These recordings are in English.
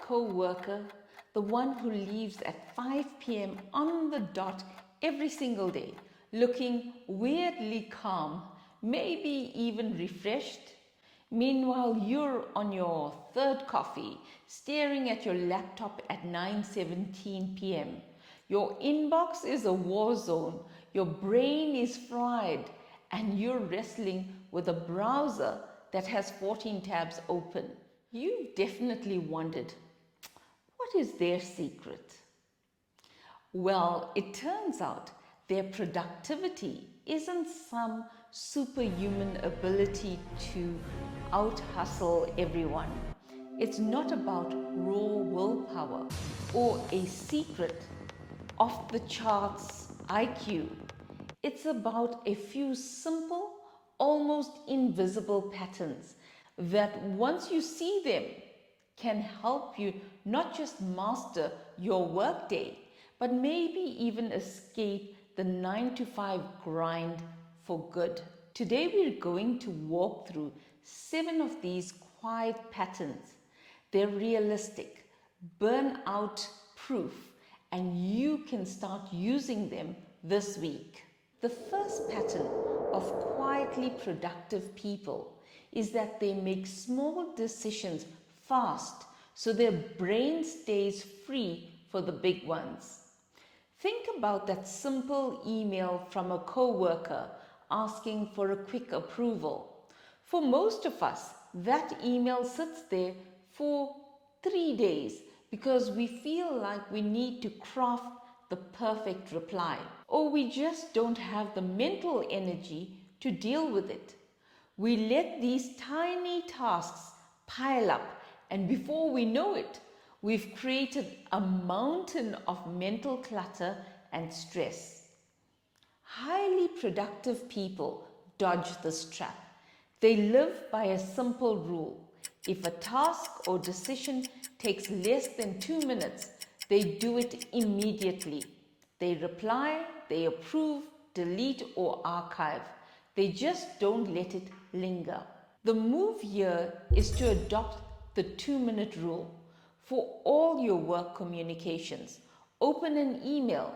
co-worker, the one who leaves at 5 p.m. on the dot every single day, looking weirdly calm, maybe even refreshed? Meanwhile, you're on your third coffee, staring at your laptop at 9:17 p.m. Your inbox is a war zone, your brain is fried, and you're wrestling with a browser that has 14 tabs open. You've definitely wondered, what is their secret? Well, it turns out their productivity isn't some superhuman ability to out-hustle everyone. It's not about raw willpower or a secret off-the-charts IQ. It's about a few simple, almost invisible patterns that once you see them can help you not just master your workday, but maybe even escape the 9 to 5 grind for good. Today we're going to walk through 7 of these quiet patterns. They're realistic, burnout proof, and you can start using them this week. The first pattern of quietly productive people is that they make small decisions fast so their brain stays free for the big ones. Think about that simple email from a coworker asking for a quick approval. For most of us, that email sits there for 3 days because we feel like we need to craft the perfect reply, or we just don't have the mental energy to deal with it. We let these tiny tasks pile up, and before we know it, we've created a mountain of mental clutter and stress. Highly productive people dodge this trap. They live by a simple rule. If a task or decision takes less than 2 minutes, they do it immediately. They reply, they approve, delete, or archive. They just don't let it linger. The move here is to adopt the 2-minute rule for all your work communications. Open an email.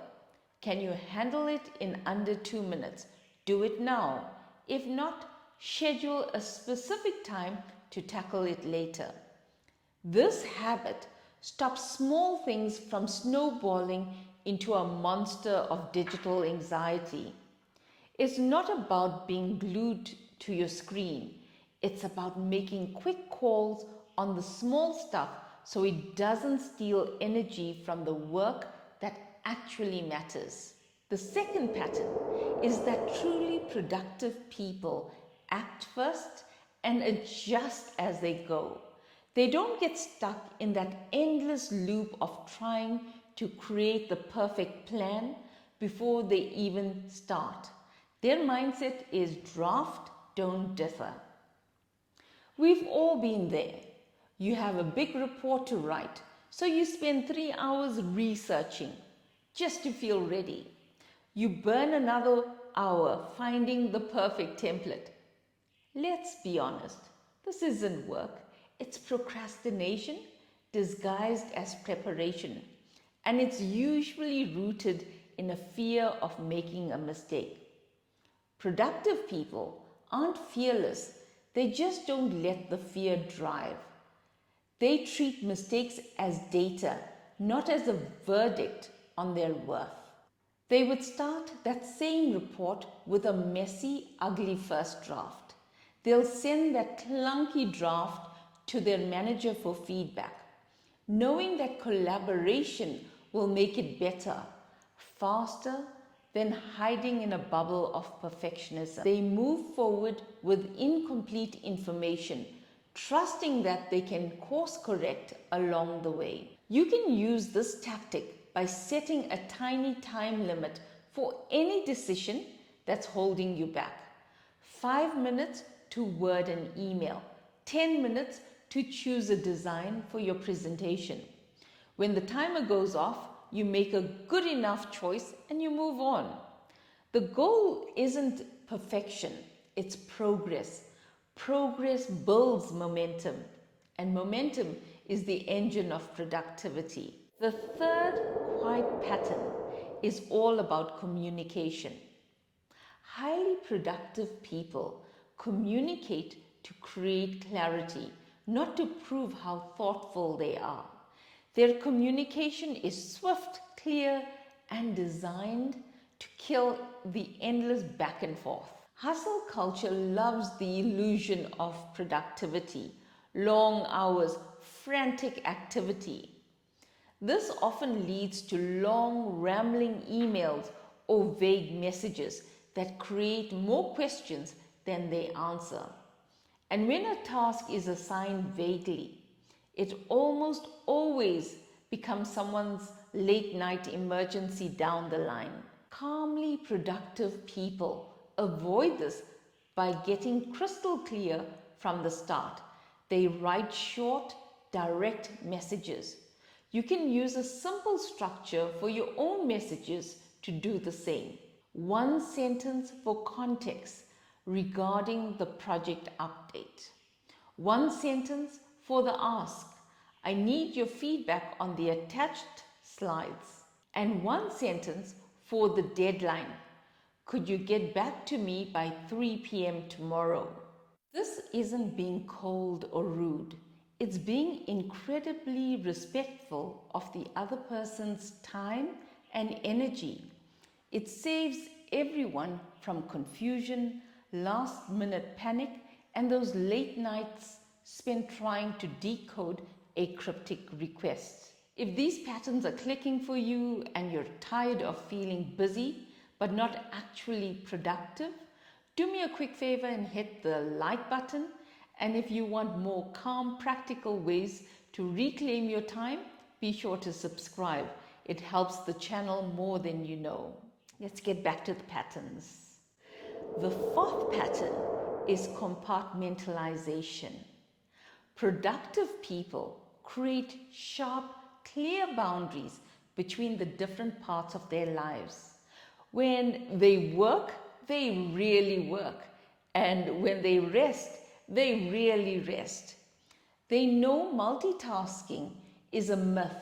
Can you handle it in under 2 minutes? Do it now. If not, schedule a specific time to tackle it later. This habit stops small things from snowballing into a monster of digital anxiety. It's not about being glued to your screen. It's about making quick calls on the small stuff so it doesn't steal energy from the work that actually matters. The second pattern is that truly productive people act first and adjust as they go. They don't get stuck in that endless loop of trying to create the perfect plan before they even start. Their mindset is draft, don't differ. We've all been there. You have a big report to write, so you spend 3 hours researching just to feel ready. You burn another hour finding the perfect template. Let's be honest, this isn't work. It's procrastination disguised as preparation, and it's usually rooted in a fear of making a mistake. Productive people aren't fearless, they just don't let the fear drive. They treat mistakes as data, not as a verdict on their worth. They would start that same report with a messy, ugly first draft. They'll send that clunky draft to their manager for feedback, knowing that collaboration will make it better, faster than hiding in a bubble of perfectionism. They move forward with incomplete information, trusting that they can course correct along the way. You can use this tactic by setting a tiny time limit for any decision that's holding you back. 5 minutes to word an email, 10 minutes to choose a design for your presentation. When the timer goes off, you make a good enough choice and you move on. The goal isn't perfection, it's progress. Progress builds momentum, and momentum is the engine of productivity. The third quiet pattern is all about communication. Highly productive people communicate to create clarity, not to prove how thoughtful they are. Their communication is swift, clear, and designed to kill the endless back and forth. Hustle culture loves the illusion of productivity, long hours, frantic activity. This often leads to long, rambling emails or vague messages that create more questions than they answer. And when a task is assigned vaguely, it almost always becomes someone's late night emergency down the line. Calmly productive people avoid this by getting crystal clear from the start. They write short, direct messages. You can use a simple structure for your own messages to do the same. One sentence for context regarding the project update. One sentence for the ask. I need your feedback on the attached slides. And one sentence for the deadline. Could you get back to me by 3 p.m. tomorrow? This isn't being cold or rude. It's being incredibly respectful of the other person's time and energy. It saves everyone from confusion, last-minute panic, and those late nights spent trying to decode a cryptic request. If these patterns are clicking for you and you're tired of feeling busy but not actually productive, do me a quick favor and hit the like button. And if you want more calm, practical ways to reclaim your time, be sure to subscribe. It helps the channel more than you know. Let's get back to the patterns. The fourth pattern is compartmentalization. Productive people create sharp, clear boundaries between the different parts of their lives. When they work, they really work. And when they rest, they really rest. They know multitasking is a myth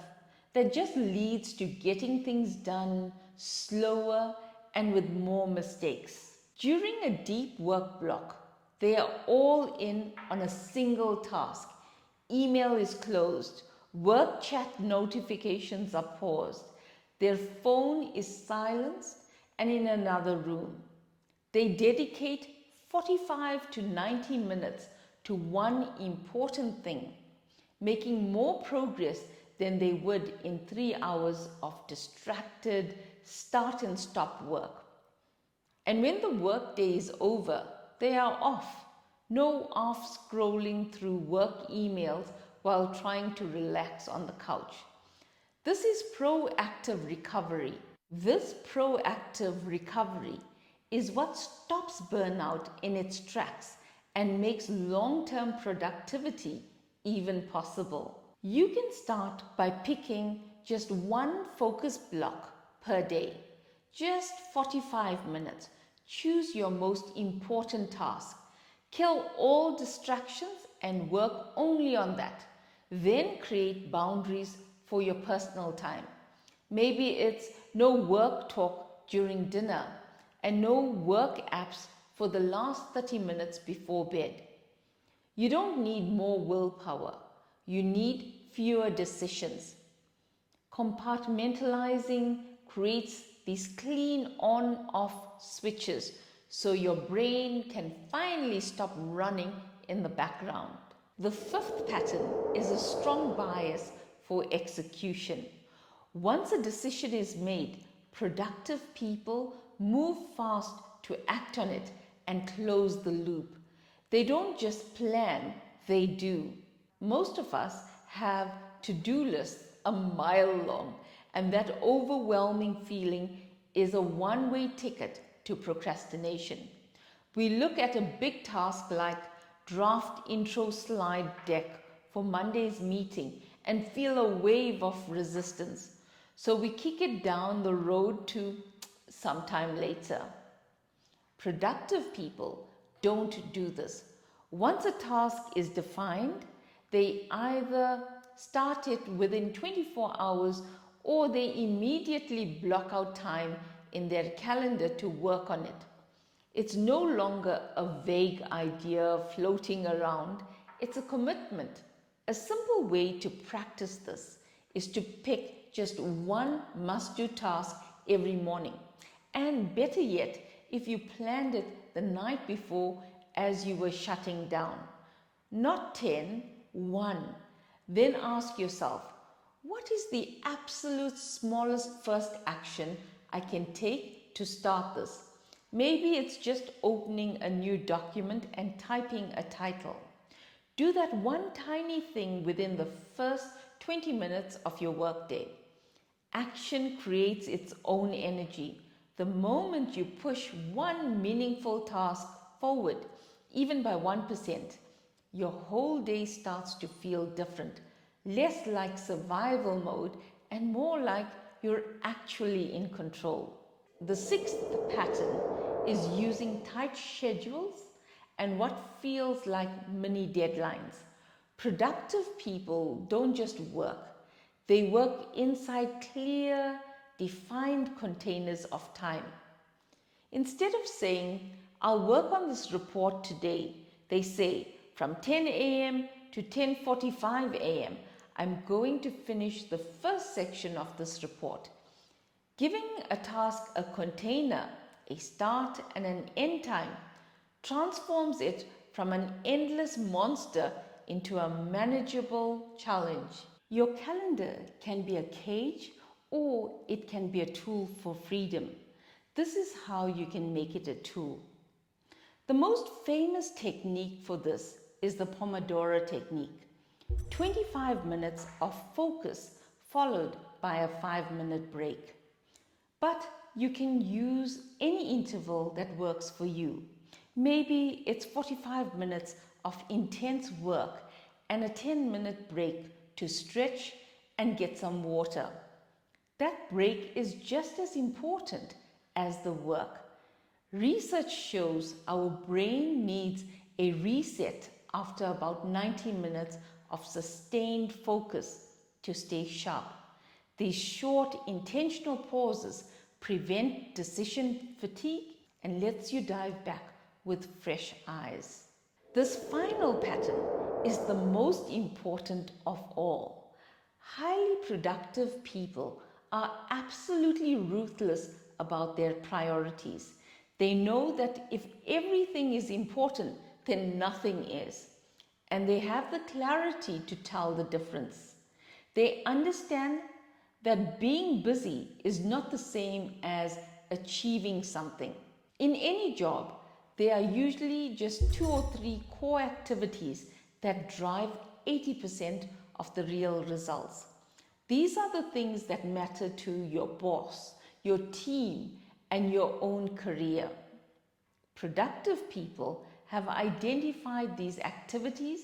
that just leads to getting things done slower and with more mistakes. During a deep work block, they are all in on a single task. Email is closed, work chat notifications are paused, their phone is silenced and in another room. They dedicate 45 to 90 minutes to one important thing, making more progress than they would in 3 hours of distracted start and stop work. And when the workday is over, they are off. No off scrolling through work emails while trying to relax on the couch. This is proactive recovery. This proactive recovery is what stops burnout in its tracks and makes long-term productivity even possible. You can start by picking just one focus block per day, just 45 minutes. Choose your most important task. Kill all distractions and work only on that. Then create boundaries for your personal time. Maybe it's no work talk during dinner and no work apps for the last 30 minutes before bed. You don't need more willpower. You need fewer decisions. Compartmentalizing creates these clean on-off switches so your brain can finally stop running in the background. The fifth pattern is a strong bias for execution. Once a decision is made, productive people move fast to act on it and close the loop. They don't just plan, they do. Most of us have to-do lists a mile long, and that overwhelming feeling is a one-way ticket to procrastination. We look at a big task like draft intro slide deck for Monday's meeting and feel a wave of resistance. So we kick it down the road to sometime later. Productive people don't do this. Once a task is defined, they either start it within 24 hours, or they immediately block out time in their calendar to work on it. It's no longer a vague idea floating around, it's a commitment. A simple way to practice this is to pick just one must-do task every morning. And better yet, if you planned it the night before as you were shutting down. Not 10, 1. Then ask yourself, what is the absolute smallest first action I can take to start this? Maybe it's just opening a new document and typing a title. Do that one tiny thing within the first 20 minutes of your workday. Action creates its own energy. The moment you push one meaningful task forward, even by 1%, your whole day starts to feel different, less like survival mode and more like you're actually in control. The sixth pattern is using tight schedules and what feels like mini deadlines. Productive people don't just work, they work inside clear, defined containers of time. Instead of saying, I'll work on this report today, they say, from 10 a.m. to 10:45 a.m., I'm going to finish the first section of this report. Giving a task a container, a start and an end time, transforms it from an endless monster into a manageable challenge. Your calendar can be a cage or it can be a tool for freedom. This is how you can make it a tool. The most famous technique for this is the Pomodoro technique. 25 minutes of focus followed by a 5-minute break. But you can use any interval that works for you. Maybe it's 45 minutes of intense work and a 10-minute break to stretch and get some water. That break is just as important as the work. Research shows our brain needs a reset after about 90 minutes of sustained focus to stay sharp. These short, intentional pauses prevent decision fatigue and lets you dive back with fresh eyes. This final pattern is the most important of all. Highly productive people are absolutely ruthless about their priorities. They know that if everything is important, then nothing is. And they have the clarity to tell the difference. They understand that being busy is not the same as achieving something. In any job, there are usually just 2 or 3 core activities that drive 80% of the real results. These are the things that matter to your boss, your team, and your own career. Productive people have identified these activities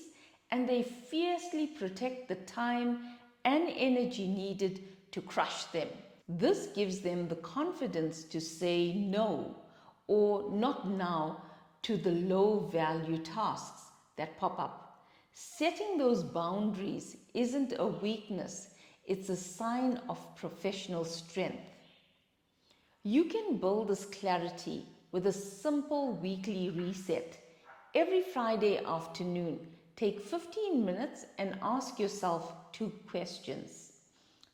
and they fiercely protect the time and energy needed to crush them. This gives them the confidence to say no or not now to the low value tasks that pop up. Setting those boundaries isn't a weakness, it's a sign of professional strength. You can build this clarity with a simple weekly reset. Every Friday afternoon, take 15 minutes and ask yourself 2 questions.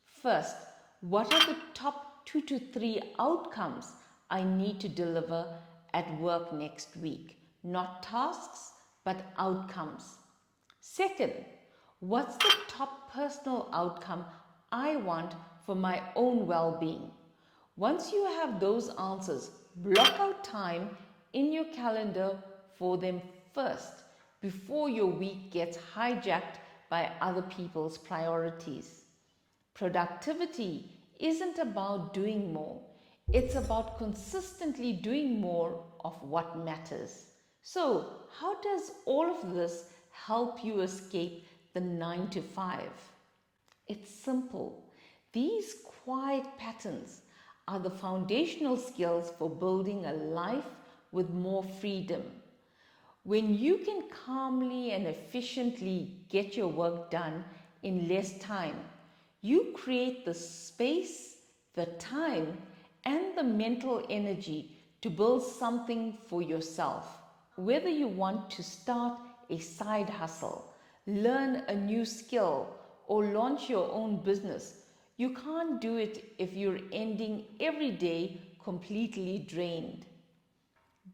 First, what are the top 2 to 3 outcomes I need to deliver at work next week? Not tasks, but outcomes. Second, what's the top personal outcome I want for my own well-being? Once you have those answers, block out time in your calendar for them first before your week gets hijacked by other people's priorities. Productivity isn't about doing more. It's about consistently doing more of what matters. So, how does all of this help you escape the 9 to 5? It's simple. These quiet patterns are the foundational skills for building a life with more freedom. When you can calmly and efficiently get your work done in less time. You create the space, the time, and the mental energy to build something for yourself. Whether you want to start a side hustle, learn a new skill, or launch your own business, you can't do it if you're ending every day completely drained.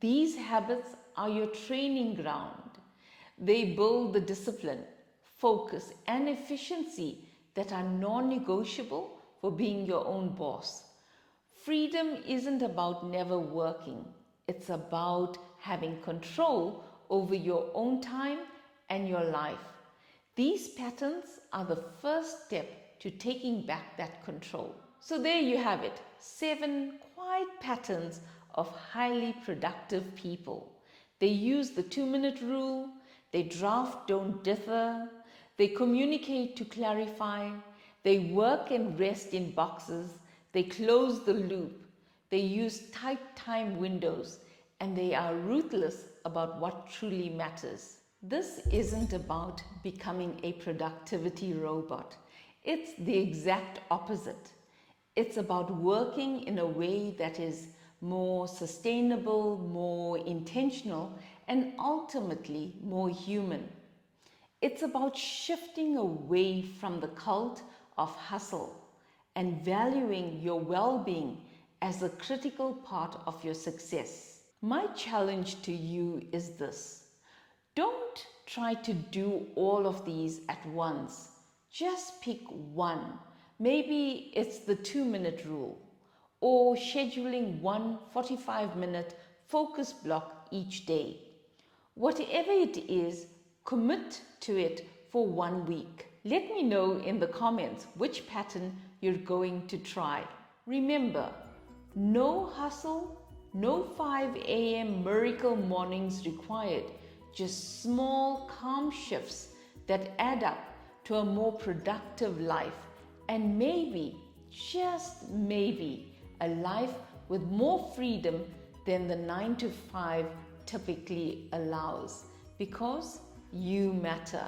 These habits are your training ground. They build the discipline, focus, and efficiency that are non-negotiable for being your own boss. Freedom isn't about never working. It's about having control over your own time and your life. These patterns are the first step to taking back that control. So there you have it, 7 quiet patterns of highly productive people. They use the 2-minute rule, they draft, don't differ, they communicate to clarify, they work and rest in boxes, they close the loop, they use tight time windows, and they are ruthless about what truly matters. This isn't about becoming a productivity robot. It's the exact opposite. It's about working in a way that is more sustainable, more intentional, and ultimately more human. It's about shifting away from the cult of hustle and valuing your well-being as a critical part of your success. My challenge to you is this: don't try to do all of these at once. Just pick one. Maybe it's the 2-minute rule, or scheduling one 45-minute focus block each day. Whatever it is, commit to it for 1 week. Let me know in the comments which pattern you're going to try. Remember, no hustle, no 5 a.m. miracle mornings required, just small, calm shifts that add up to a more productive life, and maybe, just maybe, a life with more freedom than the 9 to 5 typically allows, because you matter.